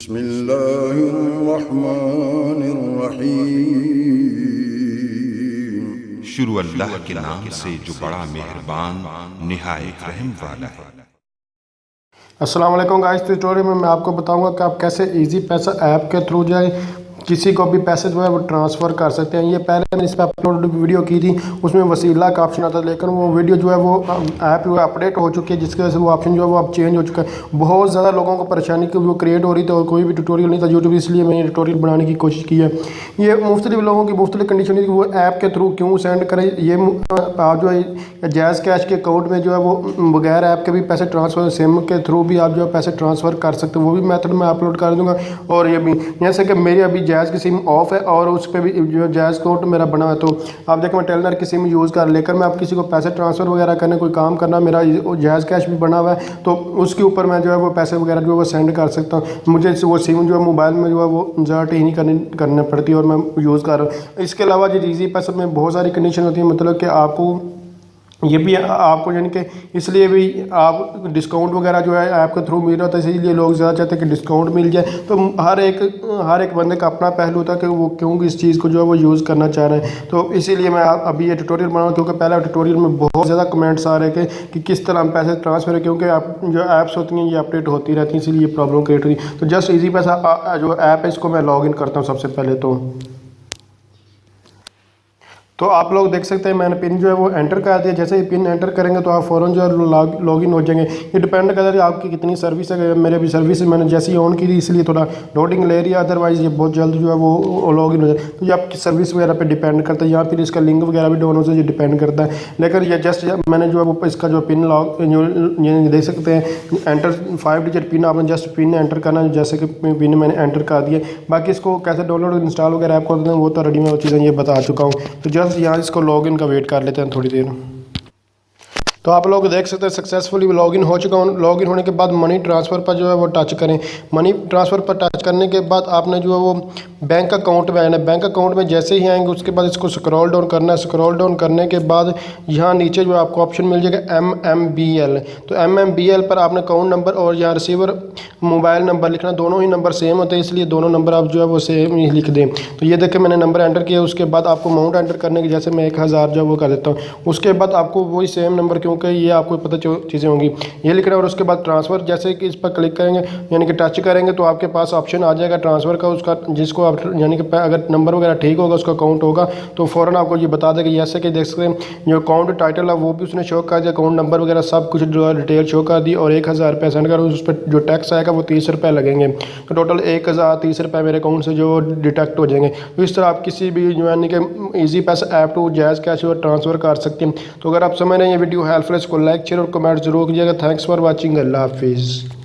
बिस्मिल्लाहिर्रहमानिर्रहीम। शुरू अल्लाह के नाम से जो बड़ा मेहरबान निहायत रहम वाला है। अस्सलाम वालेकुम गाइस, इस ट्यूटोरियल में मैं आपको बताऊंगा कि आप कैसे इजी पैसा ऐप के थ्रू जो है किसी को भी पैसे जो है वो ट्रांसफ़र कर सकते हैं। ये पहले मैंने इस पर अपलोड वीडियो की थी, उसमें वसीला का ऑप्शन आता था, लेकिन वो वीडियो जो है वो ऐप जो है अपडेट हो चुकी है, जिसकी वजह से वो ऑप्शन जो है वो अब चेंज हो चुका है। बहुत ज़्यादा लोगों को परेशानी की वो क्रिएट हो रही थी और कोई भी ट्यूटोरियल नहीं था यूट्यूब, इसलिए मैंने ट्यूटोरियल बनाने की कोशिश की है। ये मुख्तलिफ लोगों की मुख्तलिफ कंडीशन है कि वो ऐप के थ्रू क्यों सेंड करें। ये आप जो है जैज़ कैश के अकाउंट में जो है वो बगैर ऐप के भी पैसे ट्रांसफ़र, सिम के थ्रू भी आप जो है पैसे ट्रांसफ़र कर सकते हो। वो भी मेथड मैं अपलोड कर दूँगा। और ये भी जैसे कि मेरी अभी जैज़ की सिम ऑफ है और उस पर भी जो जैज़ अकाउंट मेरा बना है, तो आप देखें मैं टेलनर की सिम यूज़ कर लेकर मैं आप किसी को पैसे ट्रांसफ़र वगैरह करने कोई काम करना, मेरा जैज़ कैश भी बना हुआ है, तो उसके ऊपर मैं जो है वो पैसे वगैरह जो है वो सेंड कर सकता हूँ। मुझे वो सिम जो है मोबाइल में जो है वो इंसर्ट ही नहीं करनी पड़ती और मैं यूज़ कर रहा हूँ। इसके अलावा जो ईजी पैसे में बहुत सारी कंडीशन होती है, मतलब कि आपको ये भी आपको यानी कि इसलिए भी आप डिस्काउंट वगैरह जो है ऐप के थ्रू मिल रहा था, इसीलिए लोग ज़्यादा चाहते हैं कि डिस्काउंट मिल जाए। तो हर एक बंदे का अपना पहलू होता है कि वो क्यों इस चीज़ को जो है वो यूज़ करना चाह रहे हैं। तो इसीलिए मैं अभी ये ट्यूटोरियल बनाऊँ, क्योंकि पहले ट्यूटोरियल में बहुत ज़्यादा कमेंट्स आ रहे थे कि किस तरह हम पैसे ट्रांसफ़र है, क्योंकि आप जो ऐप्स होती हैं ये अपडेट होती रहती हैं, इसीलिए प्रॉब्लम क्रिएट हुई। तो जस्ट ईजी पैसा जो ऐप है इसको मैं लॉग इन करता हूँ सबसे पहले। तो आप लोग देख सकते हैं मैंने पिन जो है वो एंटर कर दिया। जैसे ही पिन एंटर करेंगे तो आप फ़ौरन जो है लॉगिन हो जाएंगे। ये डिपेंड करता है आपकी कितनी सर्विस है। मेरे भी सर्विस मैंने जैसे ही ऑन की थी, इसलिए थोड़ा लोडिंग ले रही है, अदरवाइज़ ये बहुत जल्द जो है वो लॉगिन हो जाए। तो ये आपकी सर्विस वगैरह पे डिपेंड करता है, या फिर इसका लिंक वगैरह भी डाउन से ये डिपेंड करता है। लेकिन ये जस्ट मैंने जो है वो इसका जो पिन ये देख सकते हैं एंटर 5 डिजिट पिन, आपने जस्ट पिन एंटर करना है, जैसे कि पिन मैंने एंटर कर दिया। बाकी इसको कैसे डाउनलोड इंस्टॉल वगैरह ऐप करते हैं वो तो रेडी में वो चीज़ें ये बता चुका हूँ। तो जस्ट यहाँ इसको लॉगिन का वेट कर लेते हैं थोड़ी देर। तो आप लोग देख सकते हैं सक्सेसफुली लॉगिन हो चुका हूँ। लॉगिन होने के बाद मनी ट्रांसफ़र पर जो है वो टच करें। मनी ट्रांसफ़र पर टच करने के बाद आपने जो है वो बैंक अकाउंट में आना है। बैंक अकाउंट में जैसे ही आएंगे उसके बाद इसको स्क्रॉल डाउन करना है। स्क्रॉल डाउन करने के बाद यहाँ नीचे जो आपको ऑप्शन मिल जाएगा MMBL। तो MMBL पर आपने अकाउंट नंबर और यहाँ रिसीवर मोबाइल नंबर लिखना। दोनों ही नंबर सेम होते हैं, इसलिए दोनों नंबर आप जो है वो सेम ही लिख दें। तो ये देखें मैंने नंबर एंटर किया। उसके बाद आपको अमाउंट एंटर करने की, जैसे मैं 1000 जो है वो कर देता हूँ। उसके बाद आपको वही सेम नंबर, क्योंकि ये आपको पता चीज़ें होंगी, ये लिखना है। और उसके बाद ट्रांसफ़र जैसे कि इस पर क्लिक करेंगे यानी कि टच करेंगे तो आपके पास ऑप्शन आ जाएगा ट्रांसफ़र का, उसका जिसको आप यानी कि अगर नंबर वगैरह ठीक होगा उसका अकाउंट होगा तो फ़ौरन आपको ये बता देगा। जैसे कि देख सकते हैं जो अकाउंट टाइटल है वो भी उसने शो कर दिया, अकाउंट नंबर वगैरह सब कुछ जो है डिटेल शो कर दी। और 1000 रुपये सेंड करो, उस पर जो टैक्स आएगा वो 30 रुपये लगेंगे। तो टोटल 1030 रुपये मेरे अकाउंट से जो डिटेक्ट हो जाएंगे। तो इस तरह आप किसी भी यानी कि Easypaisa app to JazzCash transfer कर सकते हैं। तो अगर आप समझ रहे हैं ये वीडियो हेल्पफुल है, इसको लाइक शेयर और कमेंट जरूर कीजिएगा। Thanks for watching. अल्लाह हाफिज़।